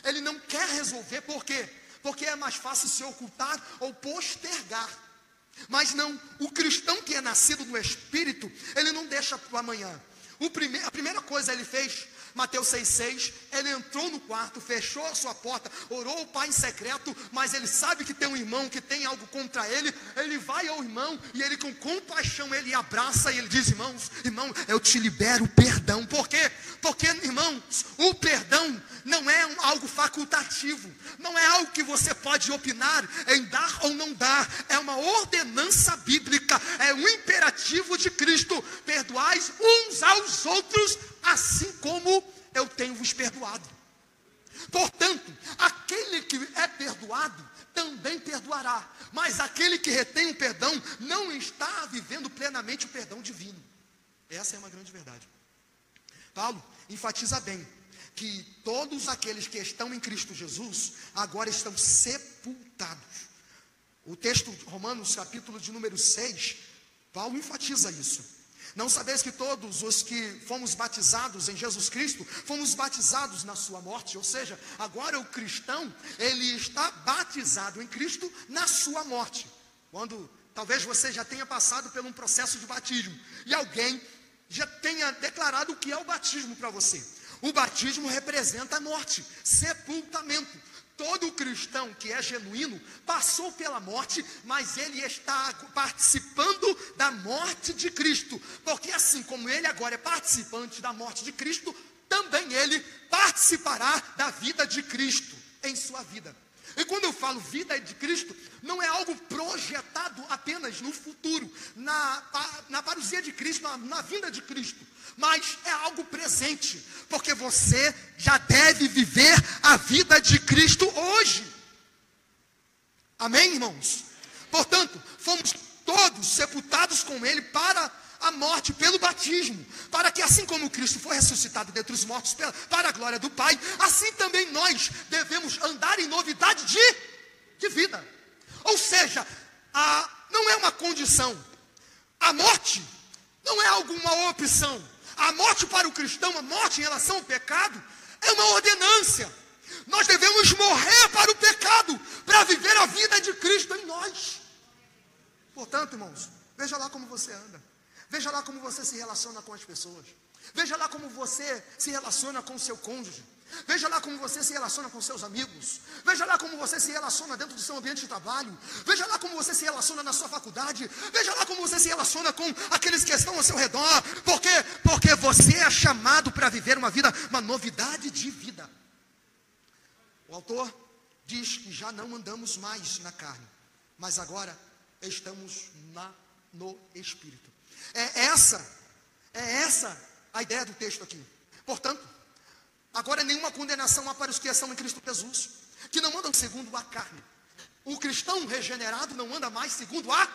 Ele não quer resolver. Por quê? Porque é mais fácil se ocultar ou postergar. Mas não, o cristão que é nascido no Espírito, ele não deixa para amanhã. A primeira coisa ele fez, Mateus 6,6, ele entrou no quarto, fechou a sua porta, orou ao Pai em secreto, mas ele sabe que tem um irmão que tem algo contra ele. Ele vai ao irmão e ele, com compaixão, ele abraça e ele diz: irmão, eu te libero o perdão. Por quê? Porque, irmãos, o perdão não é algo facultativo, não é algo que você pode opinar em dar ou não dar. É uma ordenança bíblica, é um imperativo de Cristo: perdoais uns aos outros, assim como eu tenho vos perdoado. Portanto, aquele que é perdoado também perdoará, mas aquele que retém o perdão não está vivendo plenamente o perdão divino. Essa é uma grande verdade. Paulo enfatiza bem que todos aqueles que estão em Cristo Jesus agora estão sepultados. O texto de Romanos, capítulo de número 6, Paulo enfatiza isso. Não sabeis que todos os que fomos batizados em Jesus Cristo, fomos batizados na sua morte? Ou seja, agora o cristão, ele está batizado em Cristo na sua morte. Quando talvez você já tenha passado por um processo de batismo, e alguém já tenha declarado o que é o batismo para você. O batismo representa a morte, sepultamento. Todo cristão que é genuíno passou pela morte, mas ele está participando da morte de Cristo, porque assim como ele agora é participante da morte de Cristo, também ele participará da vida de Cristo em sua vida. E quando eu falo vida de Cristo, não é algo projetado apenas no futuro, na parousia de Cristo, na vinda de Cristo, mas é algo presente, porque você já deve viver a vida de Cristo hoje. Amém, irmãos? Portanto, fomos todos sepultados com Ele para a morte pelo batismo, para que assim como Cristo foi ressuscitado dentre os mortos para a glória do Pai, assim também nós devemos andar em novidade de vida. Ou seja, não é uma condição, a morte não é alguma opção. A morte para o cristão, a morte em relação ao pecado, é uma ordenância. Nós devemos morrer para o pecado, para viver a vida de Cristo em nós. Portanto, irmãos, veja lá como você anda. Veja lá como você se relaciona com as pessoas. Veja lá como você se relaciona com o seu cônjuge. Veja lá como você se relaciona com seus amigos. Veja lá como você se relaciona dentro do seu ambiente de trabalho. Veja lá como você se relaciona na sua faculdade. Veja lá como você se relaciona com aqueles que estão ao seu redor. Por quê? Porque você é chamado para viver uma vida, uma novidade de vida. O autor diz que já não andamos mais na carne, mas agora estamos no Espírito. É essa a ideia do texto aqui. Portanto, agora nenhuma condenação há para os que estão em Cristo Jesus, que não andam segundo a carne. O cristão regenerado não anda mais segundo a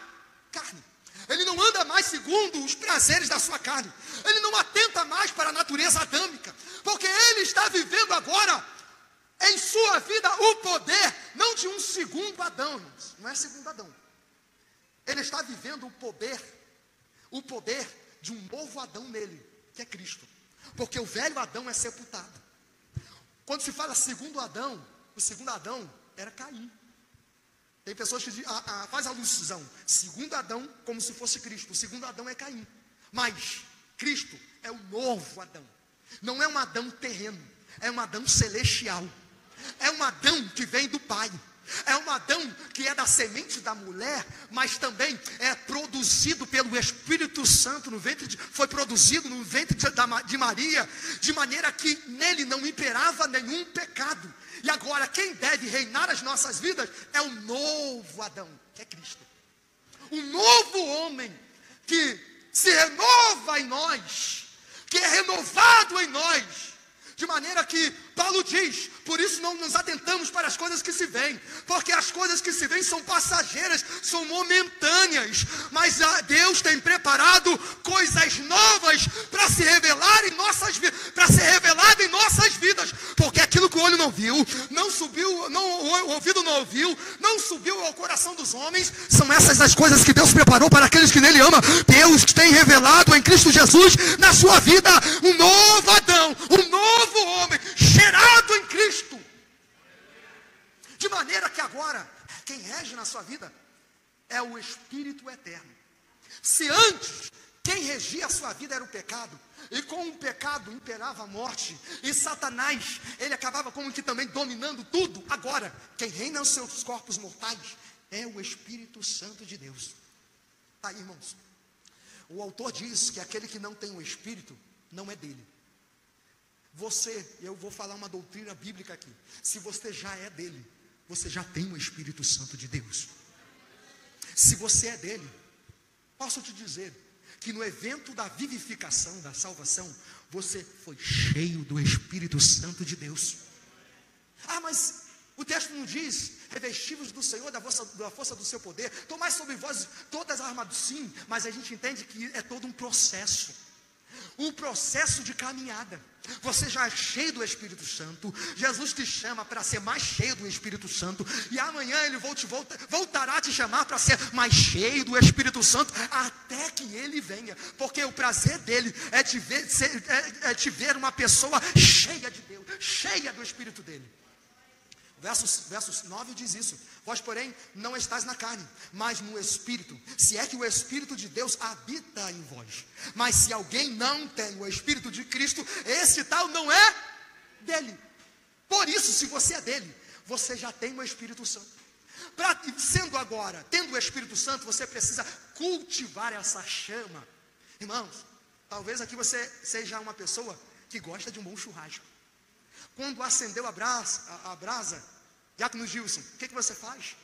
carne. Ele não anda mais segundo os prazeres da sua carne. Ele não atenta mais para a natureza adâmica, porque ele está vivendo agora em sua vida o poder, não de um segundo Adão, irmãos. Não é segundo Adão. Ele está vivendo o poder de um novo Adão nele, que é Cristo. Porque o velho Adão é sepultado. Quando se fala segundo Adão, o segundo Adão era Caim. Tem pessoas que fazem alusão, segundo Adão, como se fosse Cristo. O segundo Adão é Caim. Mas Cristo é o novo Adão. Não é um Adão terreno, é um Adão celestial. É um Adão que vem do Pai. É um Adão que é da semente da mulher, mas também é produzido pelo Espírito Santo foi produzido no ventre de Maria, de maneira que nele não imperava nenhum pecado. E agora quem deve reinar as nossas vidas é o novo Adão, que é Cristo. O novo homem que se renova em nós, que é renovado em nós. De maneira que Paulo diz, por isso não nos atentamos para as coisas que se veem, porque as coisas que se veem são passageiras, são momentâneas, mas Deus tem preparado coisas novas para se revelar em nossas vidas, para ser revelado em nossas vidas, porque aquilo que o olho não viu, não subiu, o ouvido não ouviu, não subiu ao coração dos homens, são essas as coisas que Deus preparou para aqueles que nele amam. Deus tem revelado em Cristo Jesus na sua vida um novo Adão, um novo homem, gerado em Cristo. De maneira que agora, quem rege na sua vida é o Espírito Eterno. Se antes, quem regia a sua vida era o pecado, e com o pecado imperava a morte, e Satanás, ele acabava como que também dominando tudo. Agora, quem reina os seus corpos mortais é o Espírito Santo de Deus. Tá aí, irmãos. O autor diz que aquele que não tem o Espírito, não é dele. Eu vou falar uma doutrina bíblica aqui. Se você já é dele, você já tem o Espírito Santo de Deus. Se você é dele, posso te dizer que no evento da vivificação, da salvação, você foi cheio do Espírito Santo de Deus. Mas o texto não diz, revestivos do Senhor, da força do seu poder, tomai sobre vós todas as armaduras. Sim, mas a gente entende que é todo um processo. um processo de caminhada. Você já é cheio do Espírito Santo. Jesus te chama para ser mais cheio do Espírito Santo. E amanhã Ele voltará a te chamar para ser mais cheio do Espírito Santo, até que Ele venha. Porque o prazer dEle é te ver uma pessoa cheia de Deus, cheia do Espírito dEle. Versos 9 diz isso: vós, porém, não estáis na carne, mas no Espírito, se é que o Espírito de Deus habita em vós. Mas se alguém não tem o Espírito de Cristo, esse tal não é dele. Por isso, se você é dele, você já tem o Espírito Santo. Tendo o Espírito Santo, você precisa cultivar essa chama. Irmãos, talvez aqui você seja uma pessoa que gosta de um bom churrasco. Quando acendeu a brasa, Diácono Gilson, o que você faz?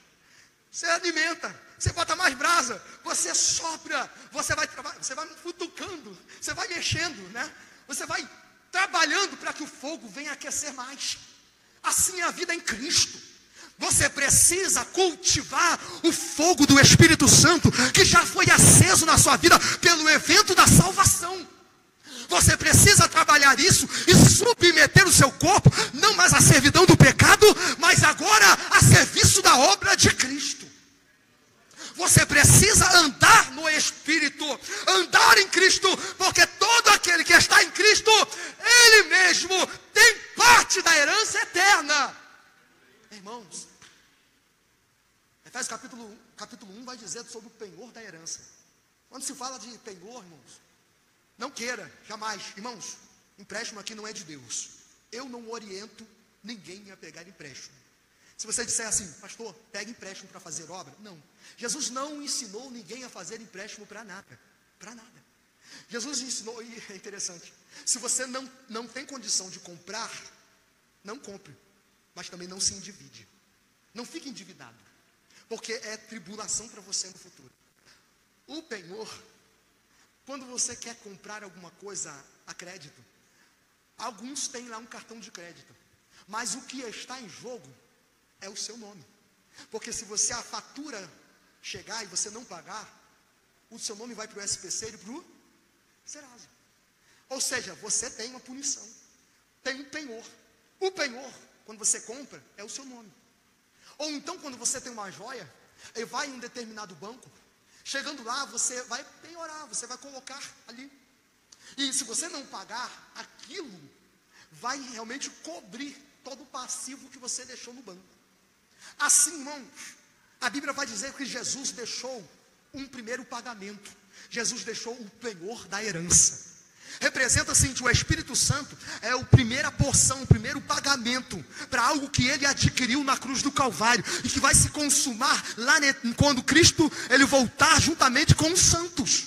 Você alimenta, você bota mais brasa, você sopra, você vai futucando, você vai mexendo, né? Você vai trabalhando para que o fogo venha aquecer mais. Assim é a vida em Cristo. Você precisa cultivar o fogo do Espírito Santo, que já foi aceso na sua vida pelo evento da salvação. Você precisa trabalhar isso e submeter o seu corpo, não mais à servidão do pecado, mas agora a serviço da obra de Cristo. Você precisa andar no Espírito, andar em Cristo, porque todo aquele que está em Cristo, Ele mesmo tem parte da herança eterna. Irmãos, Efésios capítulo 1 vai dizer sobre o penhor da herança. Quando se fala de penhor, irmãos, não queira, jamais. Irmãos, empréstimo aqui não é de Deus. Eu não oriento ninguém a pegar empréstimo. Se você disser assim: pastor, pega empréstimo para fazer obra. Não. Jesus não ensinou ninguém a fazer empréstimo para nada. Para nada. Jesus ensinou, e é interessante, se você não tem condição de comprar, não compre. Mas também não se endivide. Não fique endividado. Porque é tribulação para você no futuro. O penhor, quando você quer comprar alguma coisa a crédito, alguns têm lá um cartão de crédito, mas o que está em jogo é o seu nome. Porque se a fatura chegar e você não pagar, o seu nome vai para o SPC e para o Serasa. Ou seja, você tem uma punição, tem um penhor. O penhor, quando você compra, é o seu nome. Ou então, quando você tem uma joia e vai em um determinado banco, chegando lá, você vai penhorar, você vai colocar ali. E se você não pagar, aquilo vai realmente cobrir todo o passivo que você deixou no banco. Assim, irmãos, a Bíblia vai dizer que Jesus deixou um primeiro pagamento. Jesus deixou o penhor da herança. Representa assim que o Espírito Santo é a primeira porção, o primeiro pagamento para algo que Ele adquiriu na cruz do Calvário e que vai se consumar lá quando Cristo Ele voltar juntamente com os santos,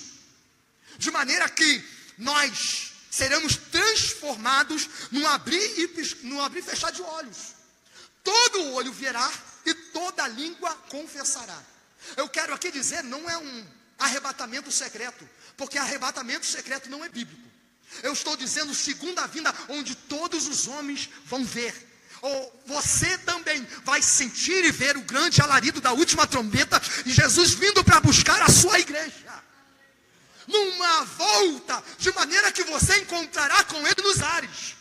de maneira que nós seremos transformados num abrir e fechar de olhos. Todo o olho verá e toda a língua confessará. Eu quero aqui dizer, não é um arrebatamento secreto, porque arrebatamento secreto não é bíblico. Eu estou dizendo segunda vinda, onde todos os homens vão ver. Ou você também vai sentir e ver o grande alarido da última trombeta, e Jesus vindo para buscar a sua igreja, numa volta, de maneira que você encontrará com Ele nos ares.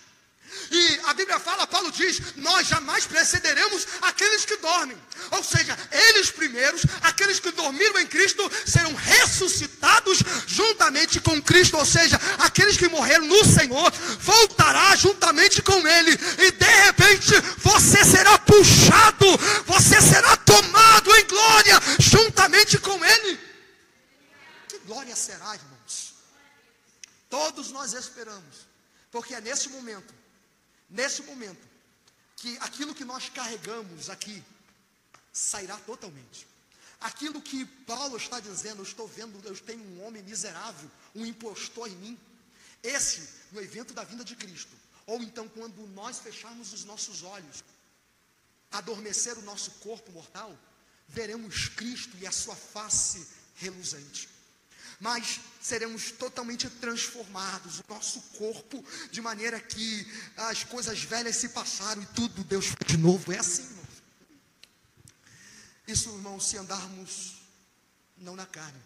E a Bíblia fala, Paulo diz, nós jamais precederemos aqueles que dormem. Ou seja, eles primeiros, aqueles que dormiram em Cristo, serão ressuscitados juntamente com Cristo. Ou seja, aqueles que morreram no Senhor, voltará juntamente com Ele. E de repente, você será puxado, você será tomado em glória, juntamente com Ele. Que glória será, irmãos? Todos nós esperamos, porque é nesse momento, que aquilo que nós carregamos aqui sairá totalmente. Aquilo que Paulo está dizendo, eu tenho um homem miserável, um impostor em mim. Esse, no evento da vinda de Cristo, ou então quando nós fecharmos os nossos olhos, adormecer o nosso corpo mortal, veremos Cristo e a sua face reluzente. Mas seremos totalmente transformados, o nosso corpo, de maneira que as coisas velhas se passaram e tudo Deus fez de novo. É assim, irmãos. Isso, irmãos, se andarmos não na carne,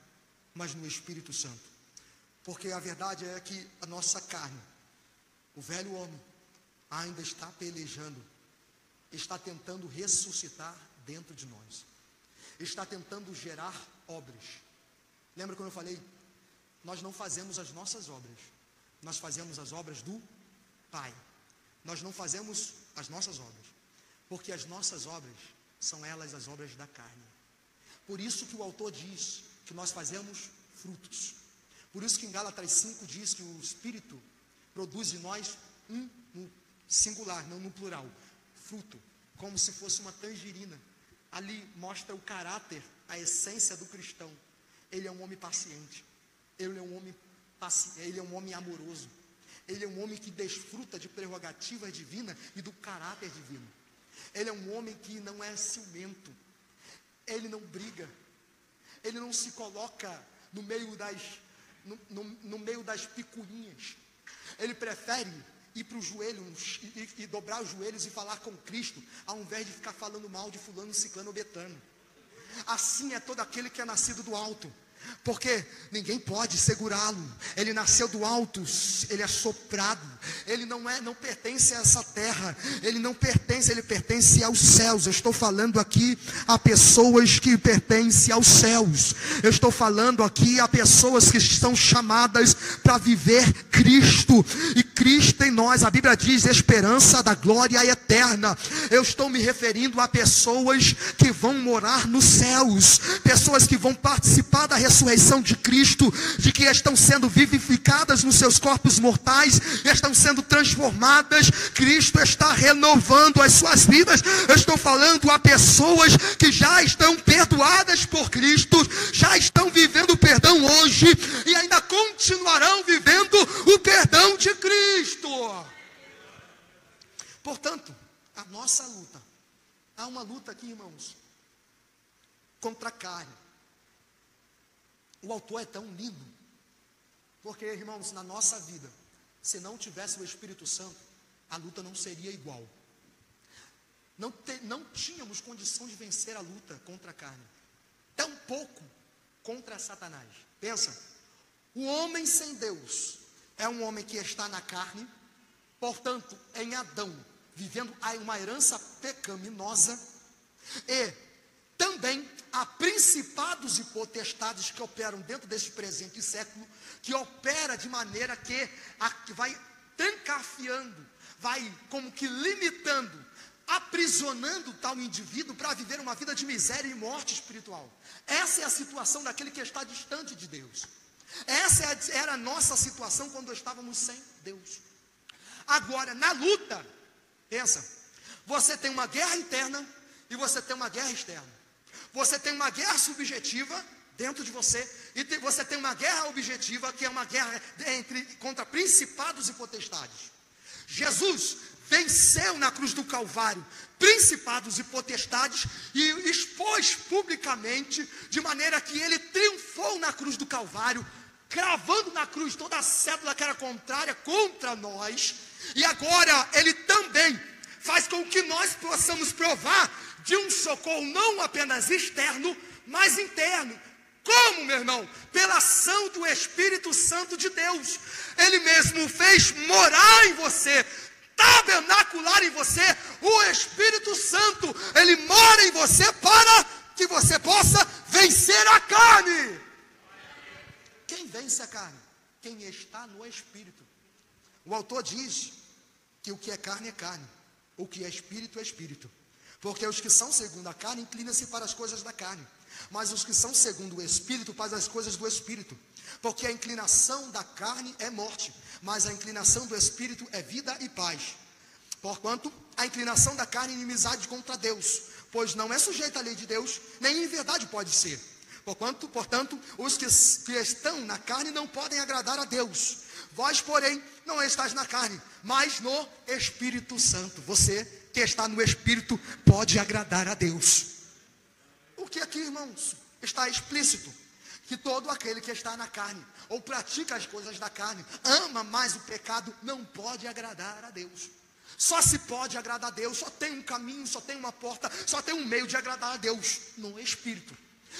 mas no Espírito Santo. Porque a verdade é que a nossa carne, o velho homem, ainda está pelejando, está tentando ressuscitar dentro de nós, está tentando gerar obras. Lembra quando eu falei? Nós não fazemos as nossas obras, nós fazemos as obras do Pai. Nós não fazemos as nossas obras, porque as nossas obras são elas as obras da carne. Por isso que o autor diz que nós fazemos frutos. Por isso que em Gálatas 5 diz que o Espírito produz em nós no singular, não no plural, fruto, como se fosse uma tangerina. Ali mostra o caráter, a essência do cristão. Ele é um homem paciente, ele é um homem amoroso, ele é um homem que desfruta de prerrogativas divinas e do caráter divino. Ele é um homem que não é ciumento, ele não briga, ele não se coloca no meio das picuinhas. Ele prefere ir para os joelhos e dobrar os joelhos e falar com Cristo, ao invés de ficar falando mal de fulano, ciclano ou betano. Assim é todo aquele que é nascido do alto, porque ninguém pode segurá-lo. Ele nasceu do alto, ele é soprado, ele não pertence a essa terra, ele pertence aos céus. Eu estou falando aqui a pessoas que pertencem aos céus, eu estou falando aqui a pessoas que estão chamadas para viver Cristo, e Cristo em nós, a Bíblia diz, esperança da glória eterna. Eu estou me referindo a pessoas que vão morar nos céus, pessoas que vão participar da ressurreição de Cristo, de que estão sendo vivificadas nos seus corpos mortais, estão sendo transformadas. Cristo está renovando as suas vidas. Eu estou falando a pessoas que já estão perdoadas por Cristo, já estão vivendo o perdão hoje e ainda continuarão vivendo o perdão de Cristo. Portanto, a nossa luta, há uma luta aqui, irmãos, contra a carne. O autor é tão lindo, porque, irmãos, na nossa vida, se não tivesse o Espírito Santo, a luta não seria igual. Não tínhamos condição de vencer a luta contra a carne, tampouco contra Satanás. Pensa, o homem sem Deus é um homem que está na carne, portanto, em Adão, vivendo uma herança pecaminosa, e também há principados e potestades que operam dentro desse presente século, que opera de maneira que vai trancafiando, vai como que limitando, aprisionando tal indivíduo para viver uma vida de miséria e morte espiritual. Essa é a situação daquele que está distante de Deus. Essa era a nossa situação quando estávamos sem Deus. Agora, na luta, pensa, você tem uma guerra interna e você tem uma guerra externa. Você tem uma guerra subjetiva dentro de você, e você tem uma guerra objetiva, que é uma guerra contra principados e potestades. Jesus venceu na cruz do Calvário principados e potestades e expôs publicamente, de maneira que ele triunfou na cruz do Calvário, cravando na cruz toda a cédula que era contrária contra nós. E agora ele também faz com que nós possamos provar de um socorro não apenas externo, mas interno. Como, meu irmão? Pela ação do Espírito Santo de Deus. Ele mesmo fez morar em você, tabernacular em você. O Espírito Santo, ele mora em você para que você possa vencer a carne. Quem vence a carne? Quem está no Espírito. O autor diz que o que é carne, o que é espírito. Porque os que são segundo a carne inclinam-se para as coisas da carne, mas os que são segundo o Espírito fazem as coisas do Espírito. Porque a inclinação da carne é morte, mas a inclinação do Espírito é vida e paz. Porquanto a inclinação da carne é inimizade contra Deus, pois não é sujeita à lei de Deus, nem em verdade pode ser. Portanto, os que estão na carne não podem agradar a Deus. Vós, porém, não estáis na carne, mas no Espírito Santo. Você que está no Espírito pode agradar a Deus. O que aqui, irmãos, está explícito? Que todo aquele que está na carne, ou pratica as coisas da carne, ama mais o pecado, não pode agradar a Deus. Só se pode agradar a Deus, só tem um caminho, só tem uma porta, só tem um meio de agradar a Deus, no Espírito.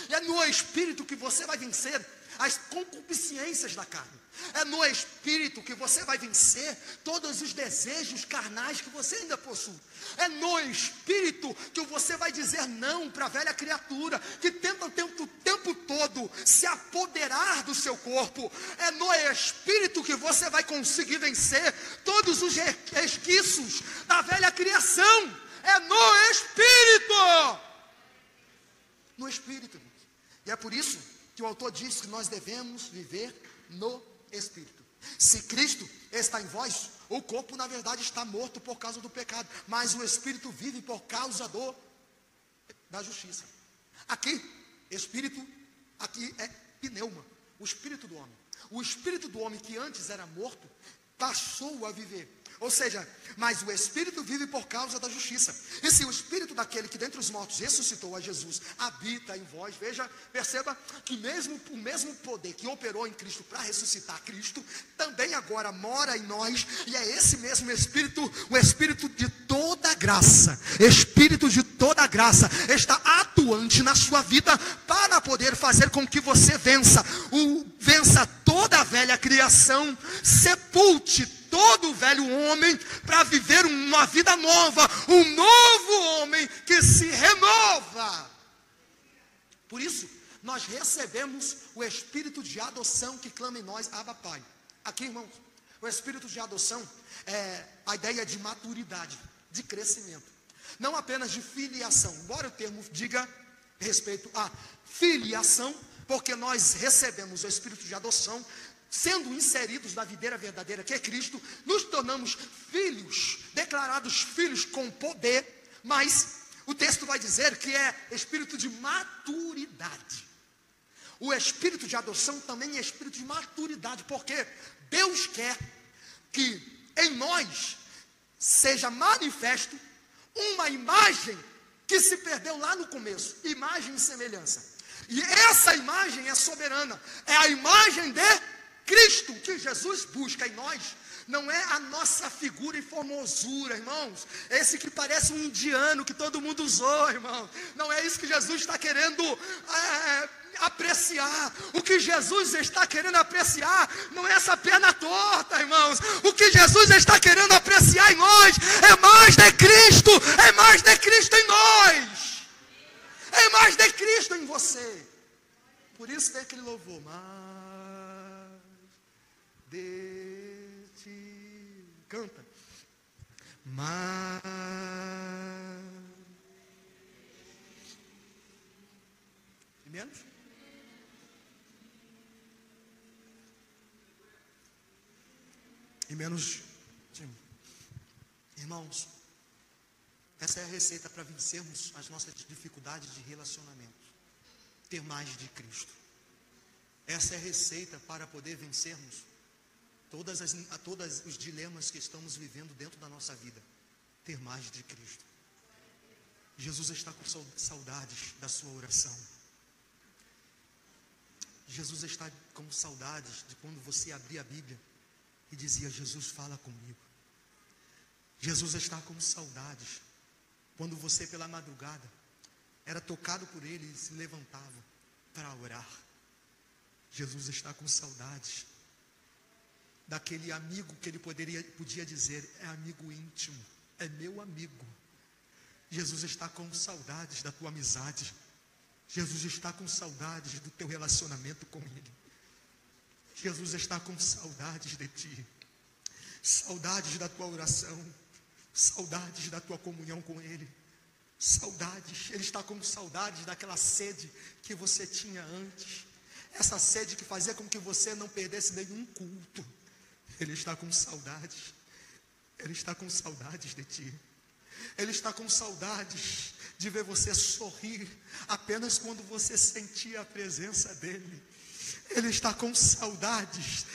E é no Espírito que você vai vencer as concupiscências da carne. É no Espírito que você vai vencer todos os desejos carnais que você ainda possui. É no Espírito que você vai dizer não para a velha criatura que tenta o tempo todo se apoderar do seu corpo. É no Espírito que você vai conseguir vencer todos os resquícios da velha criação. É no Espírito. No Espírito. E é por isso que o autor diz que nós devemos viver no Espírito. Se Cristo está em vós, o corpo na verdade está morto por causa do pecado, mas o Espírito vive por causa da justiça. Aqui, Espírito, aqui é pneuma, o Espírito do homem. O Espírito do homem que antes era morto, passou a viver. Ou seja, mas o Espírito vive por causa da justiça. E se o Espírito daquele que dentre os mortos ressuscitou a Jesus habita em vós, perceba que o mesmo poder que operou em Cristo para ressuscitar Cristo, também agora mora em nós, e é esse mesmo Espírito, o Espírito de toda graça, Espírito de toda graça, está atuante na sua vida para poder fazer com que você vença toda a velha criação, sepulte todo o velho homem para viver uma vida nova, um novo homem que se renova. Por isso, nós recebemos o Espírito de adoção que clama em nós, Abba Pai. Aqui, irmãos, o Espírito de adoção é a ideia de maturidade, de crescimento, não apenas de filiação, embora o termo diga respeito à filiação, porque nós recebemos o Espírito de adoção, sendo inseridos na videira verdadeira que é Cristo, nos tornamos filhos, declarados filhos com poder, mas o texto vai dizer que é espírito de maturidade. O espírito de adoção também é espírito de maturidade, porque Deus quer que em nós seja manifesto uma imagem que se perdeu lá no começo, imagem e semelhança. E essa imagem é soberana, é a imagem de Cristo que Jesus busca em nós. Não é a nossa figura e formosura, irmãos, esse que parece um indiano que todo mundo usou, irmão. Não é isso que Jesus está querendo apreciar. O que Jesus está querendo apreciar não é essa perna torta, irmãos. O que Jesus está querendo apreciar em nós é mais de Cristo, é mais de Cristo em nós, é mais de Cristo em você. Por isso tem aquele louvor, de ti, canta, mas e menos, e menos, irmãos, essa é a receita para vencermos as nossas dificuldades de relacionamento, ter mais de Cristo. Essa é a receita para poder vencermos todos os dilemas que estamos vivendo dentro da nossa vida, ter mais de Cristo. Jesus está com saudades da sua oração. Jesus está com saudades de quando você abria a Bíblia e dizia: Jesus, fala comigo. Jesus está com saudades quando você pela madrugada era tocado por Ele e se levantava para orar. Jesus está com saudades daquele amigo que ele podia dizer: é amigo íntimo, é meu amigo. Jesus está com saudades da tua amizade. Jesus está com saudades do teu relacionamento com Ele. Jesus está com saudades de ti, saudades da tua oração, saudades da tua comunhão com Ele, saudades. Ele está com saudades daquela sede que você tinha antes, essa sede que fazia com que você não perdesse nenhum culto. Ele está com saudades. Ele está com saudades de ti. Ele está com saudades de ver você sorrir apenas quando você sentia a presença dEle. Ele está com saudades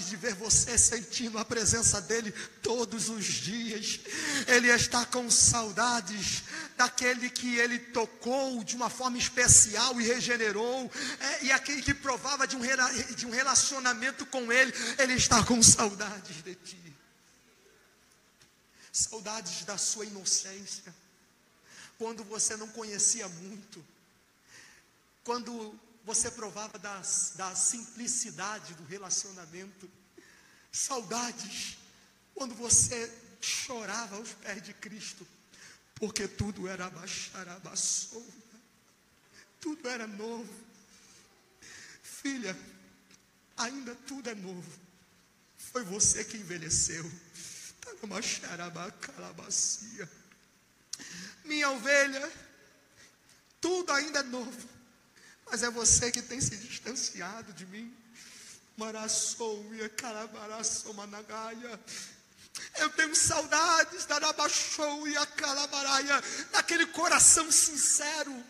de ver você sentindo a presença dEle todos os dias. Ele está com saudades daquele que Ele tocou de uma forma especial e regenerou, e aquele que provava de um relacionamento com Ele. Ele está com saudades de ti, saudades da sua inocência, quando você não conhecia muito, quando você provava da simplicidade do relacionamento. Saudades quando você chorava aos pés de Cristo, porque tudo era baixarabassou, tudo era novo. Filha, ainda tudo é novo. Foi você que envelheceu. Minha ovelha, tudo ainda é novo, mas é você que tem se distanciado de mim. Eu tenho saudades da Rabachou e a Calabaraia, daquele coração sincero,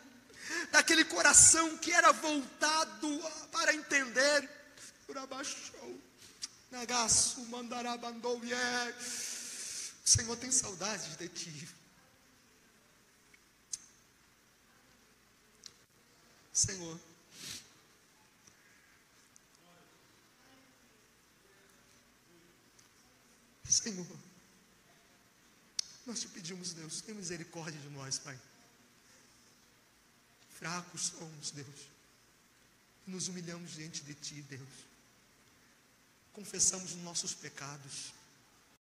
daquele coração que era voltado para entender. O Senhor tem saudades de ti. Senhor, nós te pedimos, Deus, tem misericórdia de nós, Pai. Fracos somos, Deus. Nos humilhamos diante de ti, Deus. Confessamos os nossos pecados.